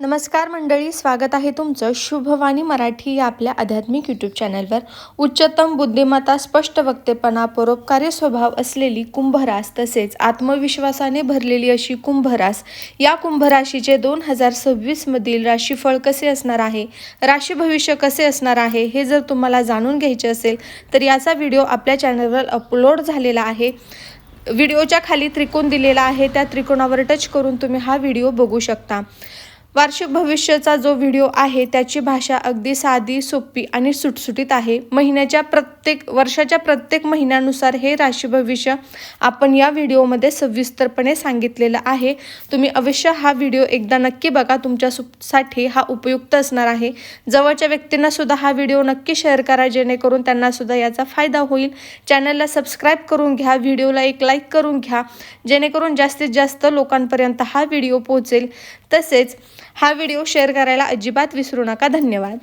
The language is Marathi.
नमस्कार मंडळी, स्वागत आहे तुमचं शुभवाणी मराठी या आपल्या आध्यात्मिक यूट्यूब चॅनलवर. उच्चतम बुद्धिमत्ता, स्पष्ट वक्तेपणा, परोपकारी स्वभाव असलेली कुंभरास तसेच आत्मविश्वासाने भरलेली अशी कुंभरास, या कुंभराशीचे 2026 मधील राशीफळ कसे असणार आहे, राशी भविष्य कसे असणार आहे, हे जर तुम्हाला जाणून घ्यायचे असेल तर याचा व्हिडिओ आपल्या चॅनलवर अपलोड झालेला आहे. व्हिडिओच्या खाली त्रिकोण दिलेला आहे, त्या त्रिकोणावर टच करून तुम्ही हा व्हिडिओ बघू शकता. वार्षिक भविष्याचा जो व्हिडिओ आहे त्याची भाषा अगदी साधी, सोपी आणि सुटसुटीत आहे. वर्षाच्या प्रत्येक महिन्यानुसार हे राशी भविष्य आपण या व्हिडिओमध्ये सविस्तरपणे सांगितलेलं आहे. तुम्ही अवश्य हा व्हिडिओ एकदा नक्की बघा, तुमच्यासाठी हा उपयुक्त असणार आहे. जवळच्या व्यक्तींना सुद्धा हा व्हिडिओ नक्की शेअर करा, जेणेकरून त्यांना सुद्धा याचा फायदा होईल. चॅनलला सबस्क्राईब करून घ्या, व्हिडिओला एक लाईक करून घ्या, जेणेकरून जास्तीत जास्त लोकांपर्यंत हा व्हिडिओ पोहोचेल. तसेच हा व्हिडिओ शेअर करायला अजिबात विसरू नका. धन्यवाद.